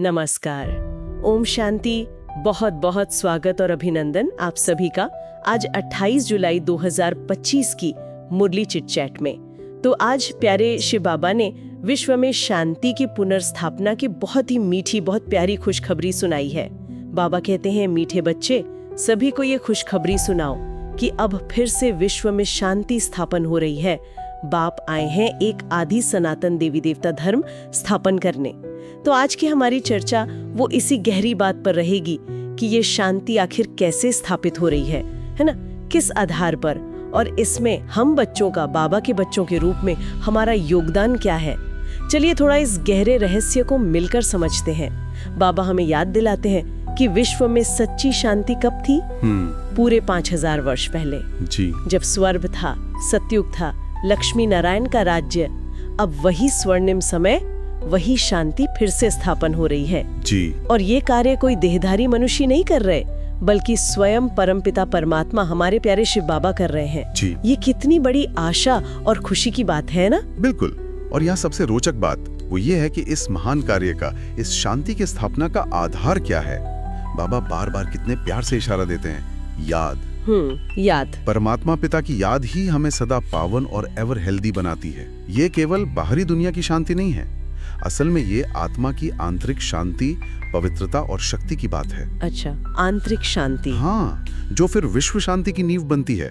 नमस्कार। ओम शांति। बहुत बहुत स्वागत और अभिनंदन आप सभी का आज 28 जुलाई 2025 की मुरली चिट चैट में। तो आज प्यारे शिव बाबा ने विश्व में शांति की पुनर्स्थापना की बहुत ही मीठी, बहुत प्यारी खुशखबरी सुनाई है। बाबा कहते हैं, मीठे बच्चे, सभी को ये खुशखबरी सुनाओ कि अब फिर से विश्व में शांति स्थापन हो रही है। बाप आए हैं एक आदि सनातन देवी देवता धर्म स्थापन करने। तो आज की हमारी चर्चा वो इसी गहरी बात पर रहेगी कि ये शांति आखिर कैसे स्थापित हो रही है ना, किस आधार पर, और इसमें हम बच्चों का, बाबा के बच्चों के रूप में हमारा योगदान क्या है। चलिए थोड़ा इस गहरे रहस्य को मिलकर समझते हैं। बाबा हमें याद दिलाते हैं कि विश्व में सच्ची शांति कब थी? पूरे 5000 वर्ष पहले जी। जब स्वर्ग था, सतयुग था, लक्ष्मी नारायण का राज्य। अब वही स्वर्णिम समय, वही शांति फिर से स्थापन हो रही है जी। और ये कार्य कोई देहधारी मनुष्य नहीं कर रहे, बल्कि स्वयं परमपिता परमात्मा हमारे प्यारे शिव बाबा कर रहे हैं जी। ये कितनी बड़ी आशा और खुशी की बात है ना। बिल्कुल। और यहाँ सबसे रोचक बात वो ये है कि इस महान कार्य का, इस शांति की स्थापना का आधार क्या है। बाबा बार बार कितने प्यार से इशारा देते हैं, याद। याद। परमात्मा पिता की याद ही हमें सदा पावन और एवर हेल्दी बनाती है। ये केवल बाहरी दुनिया की शांति नहीं है, असल में ये आत्मा की आंतरिक शांति, पवित्रता और शक्ति की बात है। अच्छा, आंतरिक शांति। हाँ, जो फिर विश्व शांति की नींव बनती है।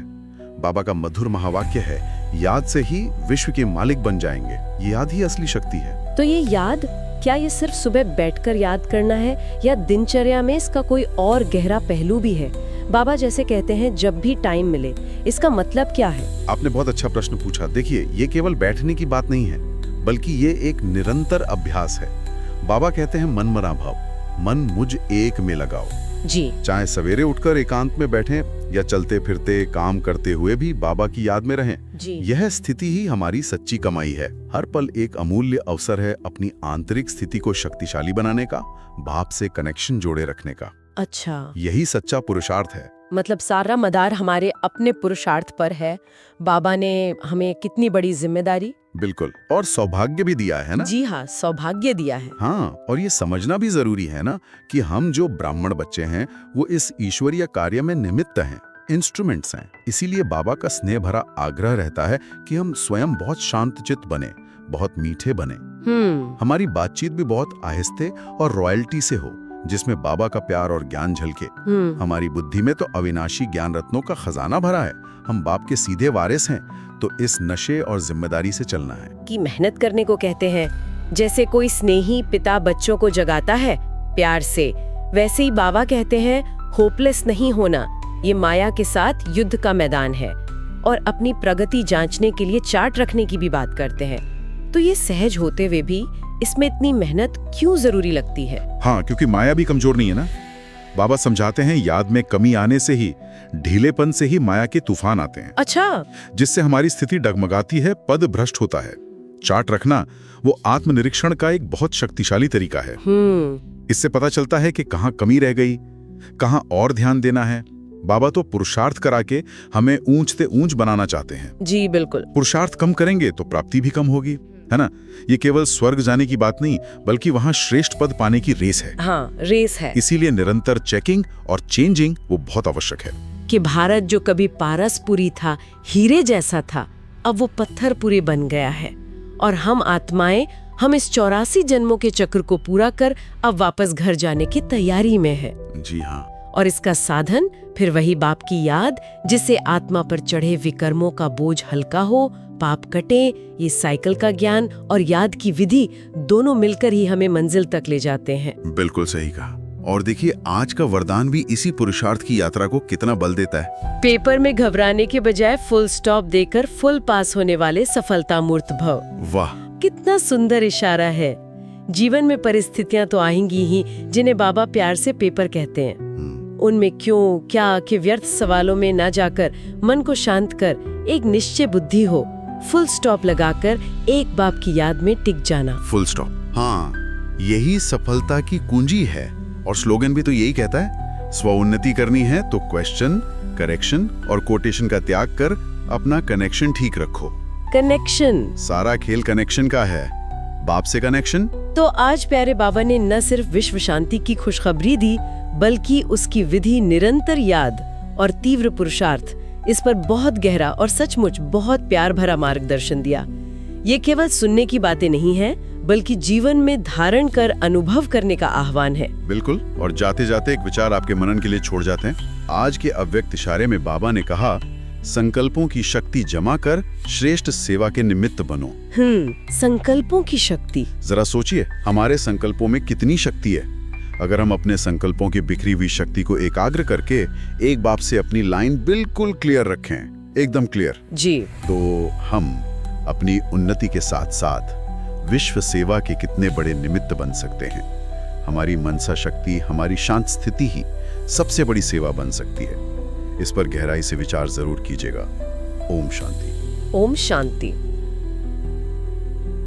बाबा का मधुर महावाक्य है, याद से ही विश्व के मालिक बन जाएंगे। ये याद ही असली शक्ति है। तो ये याद, क्या ये सिर्फ सुबह बैठकर याद करना है या दिनचर्या में इसका कोई और गहरा पहलू भी है? बाबा जैसे कहते हैं जब भी टाइम मिले, इसका मतलब क्या है? आपने बहुत अच्छा प्रश्न पूछा। देखिए, ये केवल बैठने की बात नहीं है, बल्कि ये एक निरंतर अभ्यास है। बाबा कहते हैं मन मना भाव, मन मुझ एक में लगाओ जी। चाहे सवेरे उठकर एकांत में बैठें या चलते फिरते काम करते हुए भी बाबा की याद में रहें जी। यह स्थिति ही हमारी सच्ची कमाई है। हर पल एक अमूल्य अवसर है अपनी आंतरिक स्थिति को शक्तिशाली बनाने का, बाप से कनेक्शन जोड़े रखने का। अच्छा, यही सच्चा पुरुषार्थ है। मतलब सारा मदार हमारे अपने पुरुषार्थ पर है। बाबा ने हमें कितनी बड़ी जिम्मेदारी, बिल्कुल, और सौभाग्य भी दिया है ना। जी हाँ, सौभाग्य दिया है। हाँ, और ये समझना भी जरूरी है ना कि हम जो ब्राह्मण बच्चे हैं वो इस ईश्वरीय कार्य में निमित्त हैं, इंस्ट्रूमेंट्स हैं। इसीलिए बाबा का स्नेह भरा आग्रह रहता है कि हम स्वयं बहुत शांतचित्त बने, बहुत मीठे बने। हमारी बातचीत भी बहुत आहिस्ते और रॉयल्टी से हो, जिसमें बाबा का प्यार और ज्ञान झलके। हमारी बुद्धि में तो अविनाशी ज्ञान रत्नों का खजाना भरा है। हम बाप के सीधे वारिस हैं, तो इस नशे और जिम्मेदारी से चलना है। कि मेहनत करने को कहते हैं, जैसे कोई स्नेही पिता बच्चों को जगाता है प्यार से, वैसे ही बाबा कहते हैं होपलेस नहीं होना। ये माया के साथ युद्ध का मैदान है और अपनी प्रगति जांचने के लिए चार्ट रखने की भी बात करते हैं। तो ये सहज होते हुए भी इसमें इतनी मेहनत क्यों जरूरी लगती है? हाँ, क्योंकि माया भी कमजोर नहीं है ना। बाबा समझाते हैं, याद में कमी आने से ही, ढीलेपन से ही माया के तूफान आते हैं। अच्छा, जिससे हमारी स्थिति डगमगाती है, पद भ्रष्ट होता है। चार्ट रखना वो आत्मनिरीक्षण का एक बहुत शक्तिशाली तरीका है। इससे पता चलता है कि कहाँ कमी रह गई, कहाँ और ध्यान देना है। बाबा तो पुरुषार्थ करा के हमें ऊंच से ऊंच बनाना चाहते हैं। जी बिल्कुल। पुरुषार्थ कम करेंगे तो प्राप्ति भी कम होगी, है ना। ये केवल स्वर्ग जाने की बात नहीं, बल्कि वहाँ श्रेष्ठ पद पाने की रेस है। हाँ, रेस है। इसीलिए निरंतर चेकिंग और चेंजिंग वो बहुत आवश्यक है। कि भारत जो कभी पारसपुरी था, हीरे जैसा था, अब वो पत्थरपुरी बन गया है। और हम आत्माएं, हम इस 84 जन्मों के चक्र को पूरा कर अब वापस घर जाने की तैयारी में है। जी हाँ। और इसका साधन फिर वही बाप की याद, जिससे आत्मा पर चढ़े विकर्मों का बोझ हल्का हो, पाप कटे। ये साइकिल का ज्ञान और याद की विधि दोनों मिलकर ही हमें मंजिल तक ले जाते हैं। बिल्कुल सही कहा। और देखिए, आज का वरदान भी इसी पुरुषार्थ की यात्रा को कितना बल देता है। पेपर में घबराने के बजाय फुल स्टॉप देकर फुल पास होने वाले सफलता मूर्त भव। वाह, कितना सुंदर इशारा है। जीवन में परिस्थितियां तो आएंगी ही, जिन्हें बाबा प्यार से पेपर कहते हैं। उनमें क्यों, क्या के व्यर्थ सवालों में ना जाकर मन को शांत कर एक निश्चय बुद्धि हो, फुल स्टॉप लगाकर एक बाप की याद में टिक जाना। फुल स्टॉप, हाँ, यही सफलता की कुंजी है। और स्लोगन भी तो यही कहता है, स्वउन्नति करनी है तो क्वेश्चन, करेक्शन और कोटेशन का त्याग कर अपना कनेक्शन ठीक रखो। कनेक्शन, सारा खेल कनेक्शन का है। बाप से कनेक्शन। तो आज प्यारे बाबा ने न सिर्फ विश्व शांति की खुशखबरी दी, बल्कि उसकी विधि, निरंतर याद और तीव्र पुरुषार्थ, इस पर बहुत गहरा और सचमुच बहुत प्यार भरा मार्गदर्शन दिया। ये केवल सुनने की बातें नहीं है, बल्कि जीवन में धारण कर अनुभव करने का आह्वान है। बिल्कुल। और जाते जाते एक विचार आपके मनन के लिए छोड़ जाते हैं। आज के अव्यक्त इशारे में बाबा ने कहा, संकल्पों की शक्ति जमा कर श्रेष्ठ सेवा के निमित्त बनो। संकल्पों की शक्ति। जरा सोचिए, हमारे संकल्पों में कितनी शक्ति है। अगर हम अपने संकल्पों की बिखरी हुई शक्ति को एकाग्र करके एक बाप से अपनी लाइन बिल्कुल क्लियर रखें, एकदम क्लियर जी, तो हम अपनी उन्नति के साथ साथ विश्व सेवा के कितने बड़े निमित्त बन सकते हैं। हमारी मनसा शक्ति, हमारी शांत स्थिति ही सबसे बड़ी सेवा बन सकती है। इस पर गहराई से विचार जरूर कीजिएगा। ओम शांति। ओम शांति।